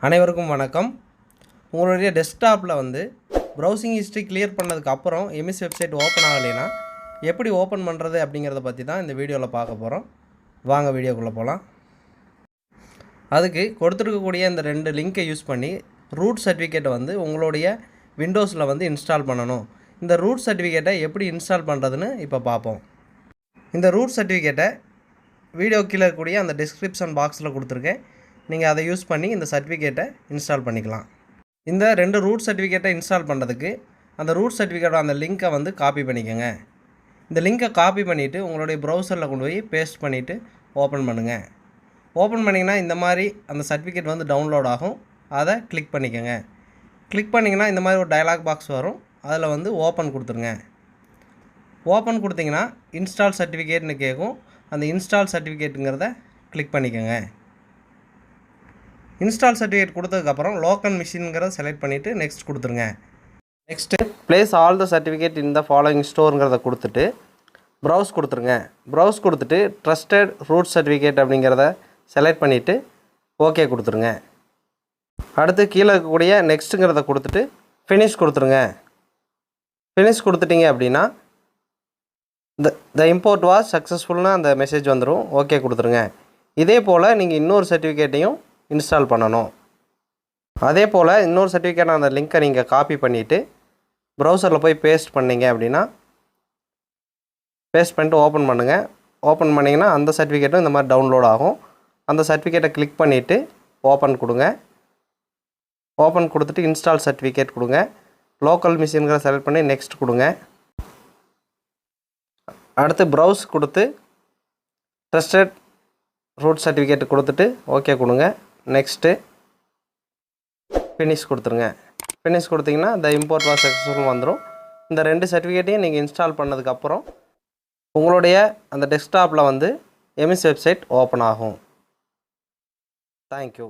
அனைவருக்கும் வணக்கம். உங்களுடைய டெஸ்க்டாப்பில் ப்ரௌசிங் ஹிஸ்ட்ரி கிளியர் பண்ணதுக்கு அப்புறம் எமிஸ் வெப்சைட் ஓப்பன் ஆகலைன்னா எப்படி ஓப்பன் பண்ணுறது அப்படிங்கிறத பற்றி தான் இந்த வீடியோவில் பார்க்க போகிறோம். வாங்க வீடியோக்குள்ளே போகலாம். அதுக்கு கொடுத்துருக்கக்கூடிய இந்த 2 லிங்க்கை யூஸ் பண்ணி ரூட் சர்டிஃபிகேட்டை உங்களுடைய விண்டோஸில் இன்ஸ்டால் பண்ணணும். இந்த ரூட் சர்டிஃபிகேட்டை எப்படி இன்ஸ்டால் பண்ணுறதுன்னு இப்போ பார்ப்போம். இந்த ரூட் சர்டிஃபிகேட்டை வீடியோ கீழே இருக்கக்கூடிய அந்த டிஸ்கிரிப்ஷன் பாக்ஸில் கொடுத்துருக்கேன். நீங்கள் அதை யூஸ் பண்ணி இந்த சர்டிஃபிகேட்டை இன்ஸ்டால் பண்ணிக்கலாம். இந்த 2 ரூட் சர்டிஃபிகேட்டை இன்ஸ்டால் பண்ணுறதுக்கு அந்த ரூட் சர்டிஃபிகேட்டோட அந்த லிங்க்கை காப்பி பண்ணிக்கோங்க. இந்த லிங்க்கை காப்பி பண்ணிவிட்டு உங்களுடைய ப்ரௌசரில் கொண்டு போய் பேஸ்ட் பண்ணிவிட்டு ஓப்பன் பண்ணுங்கள். ஓப்பன் பண்ணிங்கன்னா இந்த மாதிரி அந்த சர்டிஃபிகேட் டவுன்லோட் ஆகும். அதை கிளிக் பண்ணிக்கோங்க. கிளிக் பண்ணிங்கன்னா இந்த மாதிரி ஒரு டயலாக் பாக்ஸ் வரும். அதில் ஓப்பன் கொடுத்துருங்க. ஓப்பன் கொடுத்தீங்கன்னா இன்ஸ்டால் சர்டிஃபிகேட்னு கேட்கும். அந்த இன்ஸ்டால் சர்டிஃபிகேட்டுங்கிறத கிளிக் பண்ணிக்கோங்க. இன்ஸ்டால் சர்டிஃபிகேட் கொடுத்ததுக்கப்புறம் லோக்கல் மிஷின்ங்கிறத செலக்ட் பண்ணிவிட்டு நெக்ஸ்ட் கொடுத்துருங்க. Next place all the certificate in the following ஸ்டோருங்கிறத கொடுத்துட்டு ப்ரௌஸ் கொடுத்துருங்க. ப்ரௌஸ் கொடுத்துட்டு ட்ரஸ்டட் ரூட் சர்டிஃபிகேட் அப்படிங்கிறத செலக்ட் பண்ணிவிட்டு ஓகே கொடுத்துருங்க. அடுத்து கீழே இருக்கக்கூடிய நெக்ஸ்ட்டுங்கிறத கொடுத்துட்டு ஃபினிஷ் கொடுத்துருங்க. ஃபினிஷ் கொடுத்துட்டிங்க அப்படின்னா த இம்போர்ட் வாஸ் சக்ஸஸ்ஃபுல்னு அந்த மெசேஜ் வந்துடும். ஓகே கொடுத்துருங்க. இதே போல் நீங்கள் இன்னொரு சர்டிஃபிகேட்டையும் இன்ஸ்டால் பண்ணணும். அதே போல் இன்னொரு சர்டிஃபிகேட் அந்த லிங்க்கை நீங்கள் காப்பி பண்ணிவிட்டு ப்ரௌசரில் போய் பேஸ்ட் பண்ணிங்க அப்படின்னா பேஸ்ட் பண்ணிட்டு ஓப்பன் பண்ணுங்கள். ஓப்பன் பண்ணிங்கன்னா அந்த சர்டிஃபிகேட்டும் இந்த மாதிரி டவுன்லோட் ஆகும். அந்த சர்டிஃபிகேட்டை கிளிக் பண்ணிவிட்டு ஓப்பன் கொடுங்க. ஓப்பன் கொடுத்துட்டு இன்ஸ்டால் சர்டிஃபிகேட் கொடுங்க. லோக்கல் மிஷின்களை செலக்ட் பண்ணி நெக்ஸ்ட் கொடுங்க. அடுத்து ப்ரௌஸ் கொடுத்து ட்ரஸ்டட் ரூட் சர்டிஃபிகேட் கொடுத்துட்டு ஓகே கொடுங்க. நெக்ஸ்ட்டு ஃபினிஷ் கொடுத்துருங்க. ஃபினிஷ் கொடுத்தீங்கன்னா த இம்போர்ட் வாஸ் சக்ஸஸ்ஃபுல் வந்துடும். இந்த 2 சர்டிஃபிகேட்டையும் நீங்கள் இன்ஸ்டால் பண்ணதுக்கப்புறம் உங்களுடைய அந்த டெஸ்க்டாப்பில் எமிஸ் வெப்சைட் ஓப்பன் ஆகும். தேங்க்யூ.